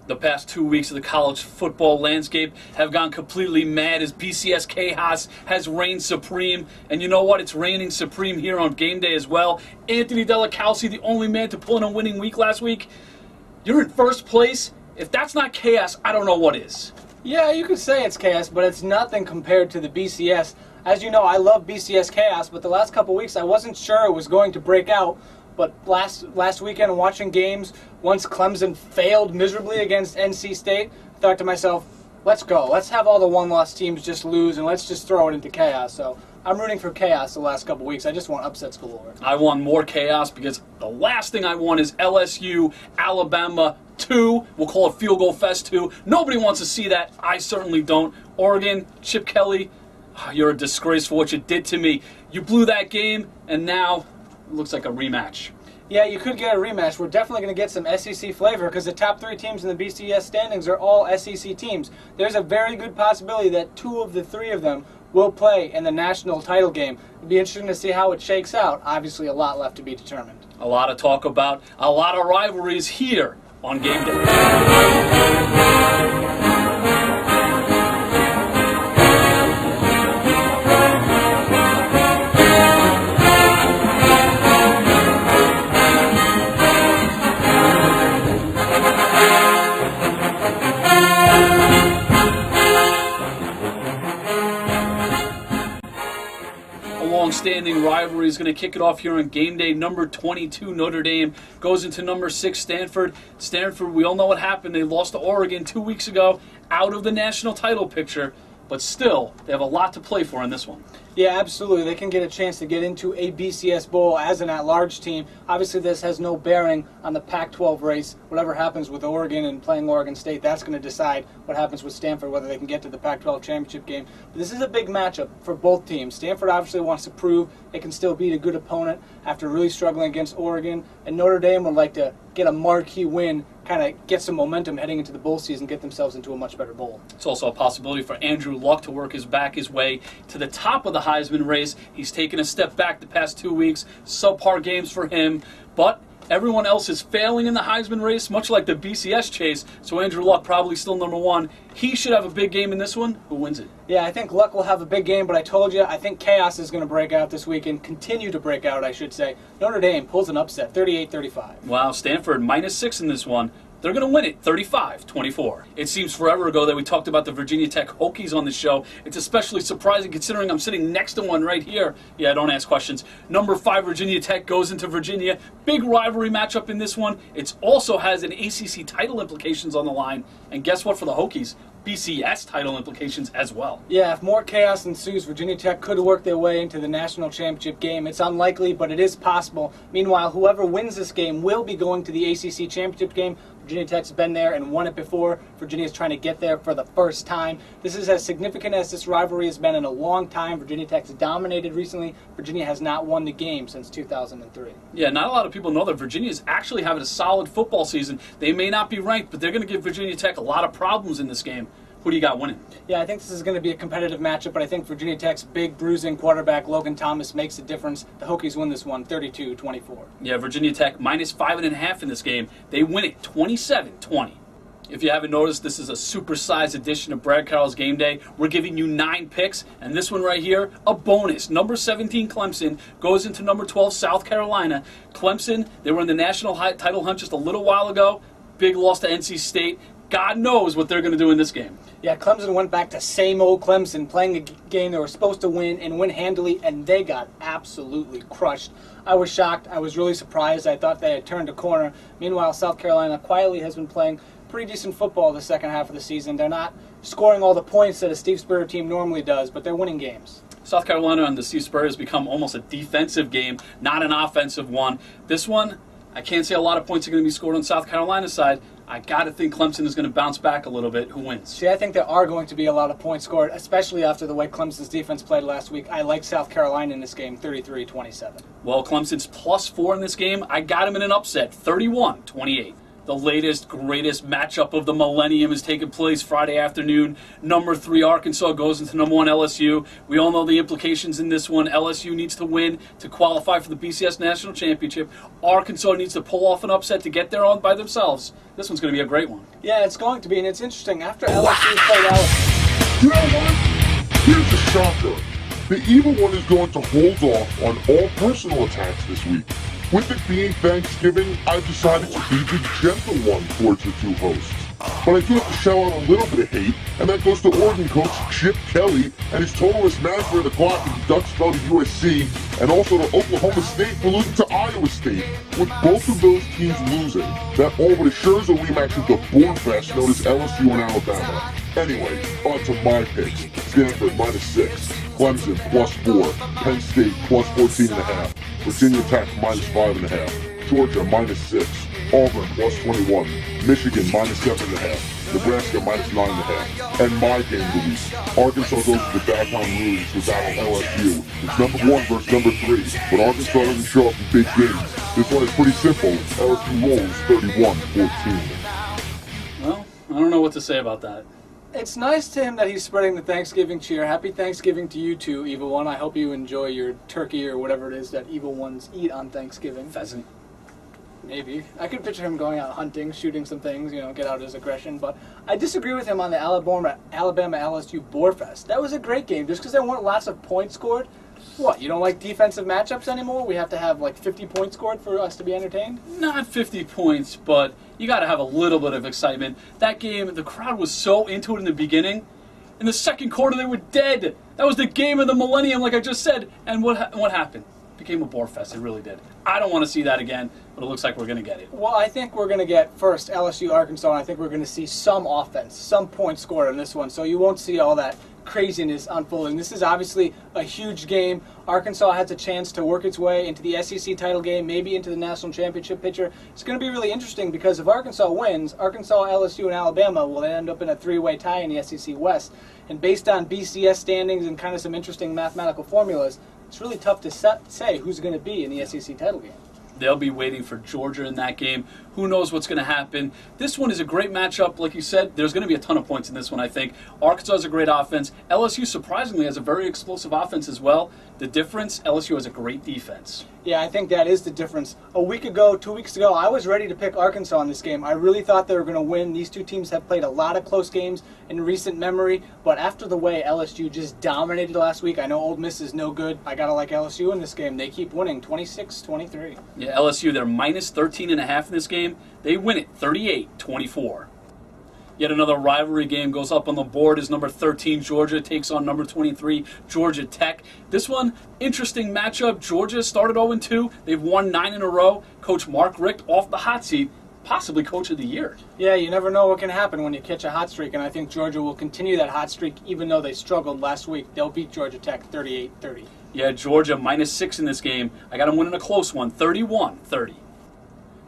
The past 2 weeks of the college football landscape have gone completely mad as BCS chaos has reigned supreme. And you know what? It's reigning supreme here on game day as well. Anthony Della, Calce, the only man to pull in a winning week last week. You're in first place. If that's not chaos, I don't know what is. Yeah, you could say it's chaos, but it's nothing compared to the BCS. As you know, I love BCS chaos, but the last couple weeks I wasn't sure it was going to break out. But last weekend, watching games, once Clemson failed miserably against NC State, I thought to myself, let's go. Let's have all the one-loss teams just lose, and let's just throw it into chaos. So I'm rooting for chaos the last couple weeks. I just want upsets galore. I want more chaos because the last thing I want is LSU, Alabama 2. We'll call it Field Goal Fest 2. Nobody wants to see that. I certainly don't. Oregon, Chip Kelly, you're a disgrace for what you did to me. You blew that game, and now it looks like a rematch. Yeah, you could get a rematch. We're definitely going to get some SEC flavor because the top 3 teams in the BCS standings are all SEC teams. There's a very good possibility that 2 of the 3 of them will play in the national title game. It'll be interesting to see how it shakes out. Obviously, a lot left to be determined. A lot of talk about, a lot of rivalries here on game day. Long-standing rivalry is going to kick it off here on game day. Number 22, Notre Dame, goes into number 6, Stanford. Stanford, we all know what happened. They lost to Oregon 2 weeks ago, out of the national title picture. But still, they have a lot to play for in this one. Yeah, absolutely. They can get a chance to get into a BCS Bowl as an at-large team. Obviously, this has no bearing on the Pac-12 race. Whatever happens with Oregon and playing Oregon State, that's going to decide what happens with Stanford, whether they can get to the Pac-12 championship game. But this is a big matchup for both teams. Stanford obviously wants to prove they can still beat a good opponent after really struggling against Oregon. And Notre Dame would like to get a marquee win, kind of get some momentum heading into the bowl season, get themselves into a much better bowl. It's also a possibility for Andrew Luck to work his way to the top of the Heisman race. He's taken a step back the past 2 weeks. Subpar games for him, but everyone else is failing in the Heisman race, much like the BCS chase, so Andrew Luck probably still number 1. He should have a big game in this one. Who wins it? Yeah, I think Luck will have a big game, but I told you, I think chaos is going to break out this week and continue to break out, I should say. Notre Dame pulls an upset, 38-35. Wow, Stanford -6 in this one. They're going to win it, 35-24. It seems forever ago that we talked about the Virginia Tech Hokies on the show. It's especially surprising considering I'm sitting next to one right here. Yeah, don't ask questions. Number 5 Virginia Tech goes into Virginia. Big rivalry matchup in this one. It also has an ACC title implications on the line. And guess what for the Hokies? BCS title implications as well. Yeah, if more chaos ensues, Virginia Tech could work their way into the national championship game. It's unlikely, but it is possible. Meanwhile, whoever wins this game will be going to the ACC championship game. Virginia Tech's been there and won it before. Virginia's trying to get there for the first time. This is as significant as this rivalry has been in a long time. Virginia Tech's dominated recently. Virginia has not won the game since 2003. Yeah, not a lot of people know that Virginia's actually having a solid football season. They may not be ranked, but they're going to give Virginia Tech a lot of problems in this game. Who do you got winning? Yeah, I think this is going to be a competitive matchup, but I think Virginia Tech's big, bruising quarterback, Logan Thomas, makes a difference. The Hokies win this one, 32-24. Yeah, Virginia Tech -5.5 in this game. They win it 27-20. If you haven't noticed, this is a supersized edition of Brad Carroll's Game Day. We're giving you 9 picks, and this one right here, a bonus. Number 17, Clemson, goes into number 12, South Carolina. Clemson, they were in the national title hunt just a little while ago. Big loss to NC State. God knows what they're going to do in this game. Yeah, Clemson went back to same old Clemson, playing a game they were supposed to win and win handily, and they got absolutely crushed. I was shocked. I was really surprised. I thought they had turned a corner. Meanwhile, South Carolina quietly has been playing pretty decent football the second half of the season. They're not scoring all the points that a Steve Spurrier team normally does, but they're winning games. South Carolina and the Steve Spurrier has become almost a defensive game, not an offensive one. This one, I can't say a lot of points are going to be scored on South Carolina's side. I got to think Clemson is going to bounce back a little bit. Who wins? See, I think there are going to be a lot of points scored, especially after the way Clemson's defense played last week. I like South Carolina in this game, 33-27. Well, Clemson's +4 in this game. I got him in an upset, 31-28. The latest, greatest matchup of the millennium is taking place Friday afternoon. Number 3 Arkansas goes into number 1 LSU. We all know the implications in this one. LSU needs to win to qualify for the BCS National Championship. Arkansas needs to pull off an upset to get there on by themselves. This one's going to be a great one. Yeah, it's going to be, and it's interesting. After LSU played LSU. You know what? Here's a shocker. The evil one is going to hold off on all personal attacks this week. With it being Thanksgiving, I've decided to be the gentle one towards the two hosts. But I do have to shell out a little bit of hate, and that goes to Oregon coach Chip Kelly and his totalist master of the clock as the Ducks fell to USC, and also to Oklahoma State for losing to Iowa State. With both of those teams losing, that all but assures a rematch of the Bourne Fest known as LSU and Alabama. Anyway, on to my picks. Stanford -6, Clemson +4, Penn State +14.5, Virginia Tech -5.5, Georgia -6, Auburn +21, Michigan -7.5, Nebraska -9.5, and my game of the week. Arkansas goes to the Downtown Rouge to battle LSU. It's number 1 versus number 3, but Arkansas doesn't show up in big games. This one is pretty simple. LSU rolls 31-14. Well, I don't know what to say about that. It's nice to him that he's spreading the Thanksgiving cheer. Happy Thanksgiving to you too, Evil One. I hope you enjoy your turkey or whatever it is that evil ones eat on Thanksgiving. Pheasant. Maybe. I could picture him going out hunting, shooting some things, get out his aggression. But I disagree with him on the Alabama-LSU Boarfest. That was a great game. Just because there weren't lots of points scored, what, you don't like defensive matchups anymore? We have to have like 50 points scored for us to be entertained? Not 50 points, but you got to have a little bit of excitement. That game, the crowd was so into it in the beginning. In the second quarter, they were dead. That was the game of the millennium, like I just said. And what happened? It became a bore fest. It really did. I don't want to see that again, but it looks like we're going to get it. Well, I think we're going to get first LSU, Arkansas, and I think we're going to see some offense, some points scored on this one. So you won't see all that craziness unfolding. This is obviously a huge game. Arkansas has a chance to work its way into the SEC title game, maybe into the national championship picture. It's going to be really interesting because if Arkansas wins, Arkansas, LSU, and Alabama will end up in a 3-way tie in the SEC West. And based on BCS standings and kind of some interesting mathematical formulas, it's really tough to say who's going to be in the SEC title game. They'll be waiting for Georgia in that game. Who knows what's going to happen? This one is a great matchup. Like you said, there's going to be a ton of points in this one, I think. Arkansas has a great offense. LSU, surprisingly, has a very explosive offense as well. The difference, LSU has a great defense. Yeah, I think that is the difference. A week ago, 2 weeks ago, I was ready to pick Arkansas in this game. I really thought they were going to win. These two teams have played a lot of close games in recent memory, but after the way LSU just dominated last week, I know Ole Miss is no good. I got to like LSU in this game. They keep winning 26-23. Yeah, LSU, they're minus 13.5 in this game. They win it 38-24. Yet another rivalry game goes up on the board as number 13 Georgia takes on number 23 Georgia Tech. This one, interesting matchup. Georgia started 0-2. They've won 9 in a row. Coach Mark Richt off the hot seat, possibly Coach of the Year. Yeah, you never know what can happen when you catch a hot streak, and I think Georgia will continue that hot streak even though they struggled last week. They'll beat Georgia Tech 38-30. Yeah, Georgia minus 6 in this game. I got them winning a close one, 31-30.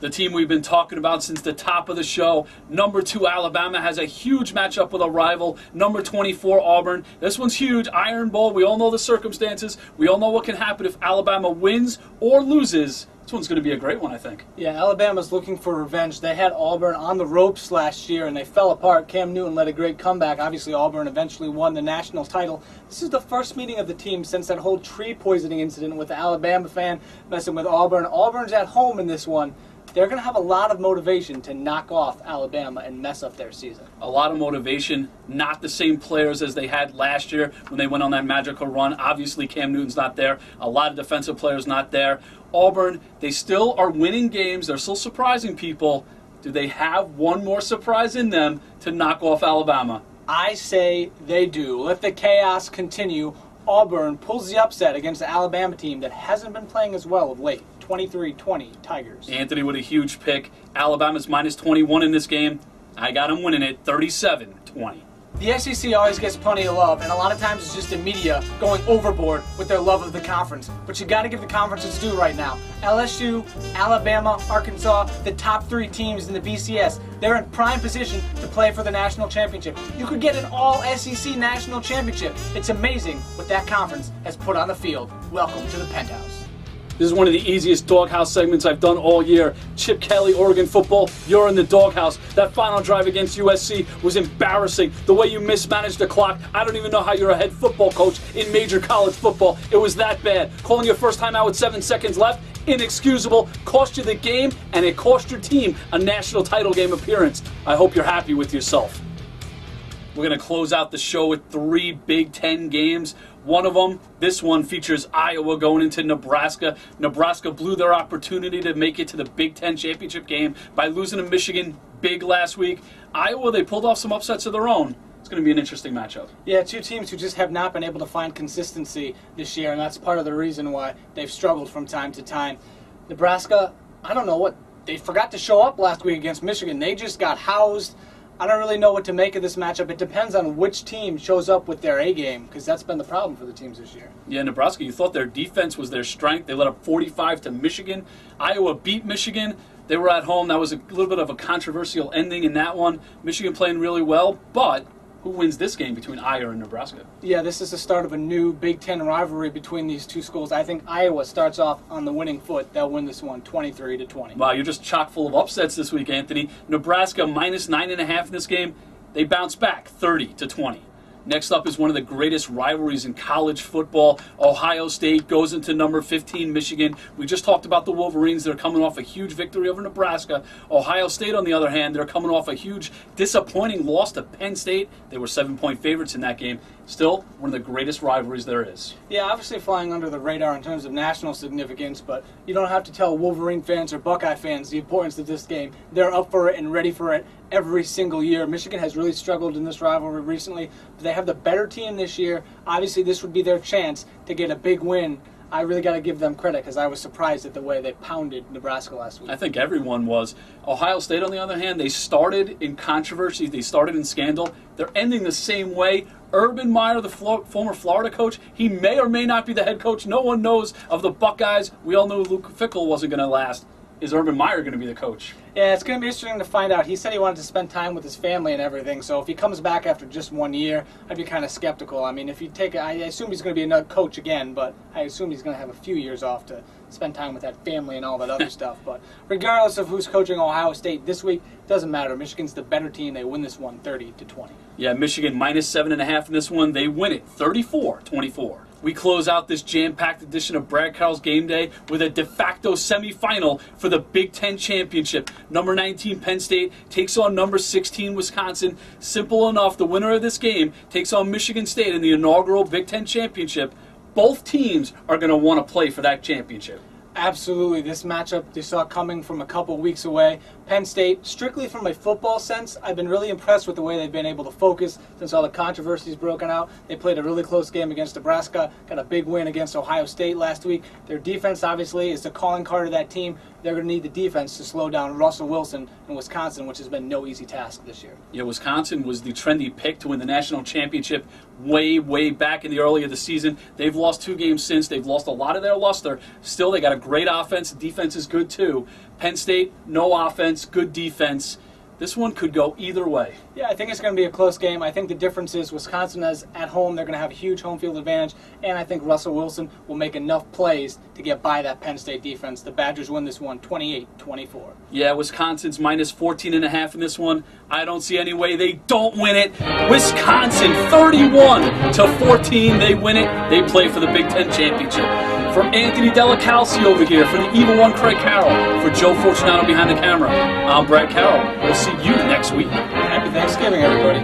The team we've been talking about since the top of the show, number 2 Alabama, has a huge matchup with a rival, number 24 Auburn. This one's huge, Iron Bowl. We all know the circumstances. We all know what can happen if Alabama wins or loses. This one's going to be a great one, I think. Yeah, Alabama's looking for revenge. They had Auburn on the ropes last year, and they fell apart. Cam Newton led a great comeback. Obviously, Auburn eventually won the national title. This is the first meeting of the team since that whole tree poisoning incident with the Alabama fan messing with Auburn. Auburn's at home in this one. They're going to have a lot of motivation to knock off Alabama and mess up their season. A lot of motivation, not the same players as they had last year when they went on that magical run. Obviously, Cam Newton's not there. A lot of defensive players not there. Auburn, they still are winning games. They're still surprising people. Do they have one more surprise in them to knock off Alabama? I say they do. Let the chaos continue. Auburn pulls the upset against the Alabama team that hasn't been playing as well of late. 23-20 Tigers. Anthony with a huge pick. Alabama's minus 21 in this game. I got them winning it 37-20. The SEC always gets plenty of love, and a lot of times it's just the media going overboard with their love of the conference. But you got to give the conference its due right now. LSU, Alabama, Arkansas, the top 3 teams in the BCS, they're in prime position to play for the national championship. You could get an all-SEC national championship. It's amazing what that conference has put on the field. Welcome to the Penthouse. This is one of the easiest Doghouse segments I've done all year. Chip Kelly, Oregon football, you're in the Doghouse. That final drive against USC was embarrassing. The way you mismanaged the clock, I don't even know how you're a head football coach in major college football. It was that bad. Calling your first time out with 7 seconds left, inexcusable, cost you the game, and it cost your team a national title game appearance. I hope you're happy with yourself. We're going to close out the show with 3 Big Ten games. One of them, this one, features Iowa going into Nebraska. Nebraska blew their opportunity to make it to the Big Ten championship game by losing to Michigan big last week. Iowa, they pulled off some upsets of their own. It's going to be an interesting matchup. Yeah, 2 teams who just have not been able to find consistency this year, and that's part of the reason why they've struggled from time to time. Nebraska, I don't know what, they forgot to show up last week against Michigan. They just got housed. I don't really know what to make of this matchup. It depends on which team shows up with their A game, because that's been the problem for the teams this year. Yeah, Nebraska, you thought their defense was their strength. They let up 45 to Michigan. Iowa beat Michigan. They were at home. That was a little bit of a controversial ending in that one. Michigan playing really well, but who wins this game between Iowa and Nebraska? Yeah, this is the start of a new Big Ten rivalry between these 2 schools. I think Iowa starts off on the winning foot. They'll win this one 23-20. Wow, you're just chock full of upsets this week, Anthony. Nebraska minus 9.5 in this game. They bounce back 30-20. Next up is one of the greatest rivalries in college football. Ohio State goes into number 15, Michigan. We just talked about the Wolverines. They're coming off a huge victory over Nebraska. Ohio State, on the other hand, they're coming off a huge disappointing loss to Penn State. They were 7-point favorites in that game. Still, one of the greatest rivalries there is. Yeah, obviously flying under the radar in terms of national significance, but you don't have to tell Wolverine fans or Buckeye fans the importance of this game. They're up for it and ready for it every single year. Michigan has really struggled in this rivalry recently, but they have the better team this year. Obviously, this would be their chance to get a big win. I really got to give them credit because I was surprised at the way they pounded Nebraska last week. I think everyone was. Ohio State, on the other hand, they started in controversy. They started in scandal. They're ending the same way. Urban Meyer, the former Florida coach, he may or may not be the head coach. No one knows of the Buckeyes. We all knew Luke Fickell wasn't going to last. Is Urban Meyer going to be the coach? Yeah, it's going to be interesting to find out. He said he wanted to spend time with his family and everything, so if he comes back after just 1 year, I'd be kind of skeptical. I mean, if you take, I assume he's going to be another coach again, but I assume he's going to have a few years off to spend time with that family and all that other stuff. But regardless of who's coaching Ohio State this week, it doesn't matter. Michigan's the better team. They win this one 30-20. Yeah, Michigan minus 7.5 in this one. They win it 34-24. We close out this jam-packed edition of Brad Carroll's Game Day with a de facto semifinal for the Big Ten Championship. Number 19 Penn State takes on number 16 Wisconsin. Simple enough, the winner of this game takes on Michigan State in the inaugural Big Ten Championship. Both teams are going to want to play for that championship. Absolutely. This matchup they saw coming from a couple weeks away. Penn State, strictly from a football sense, I've been really impressed with the way they've been able to focus since all the controversies broken out. They played a really close game against Nebraska, got a big win against Ohio State last week. Their defense, obviously, is the calling card of that team. They're going to need the defense to slow down Russell Wilson in Wisconsin, which has been no easy task this year. Yeah, Wisconsin was the trendy pick to win the national championship way back in the early of the season. They've lost 2 games since. They've lost a lot of their luster. Still, they got a great offense. Defense is good, too. Penn State, no offense, good defense. This one could go either way. Yeah, I think it's going to be a close game. I think the difference is Wisconsin is at home. They're going to have a huge home field advantage, and I think Russell Wilson will make enough plays to get by that Penn State defense. The Badgers win this one 28-24. Yeah, Wisconsin's minus 14.5 in this one. I don't see any way they don't win it. Wisconsin 31-14. They win it. They play for the Big Ten Championship. From Anthony Della Calce over here, for the evil one Craig Carroll, for Joe Fortunato behind the camera, I'm Brad Carroll. We'll see you next week. Happy Thanksgiving, everybody.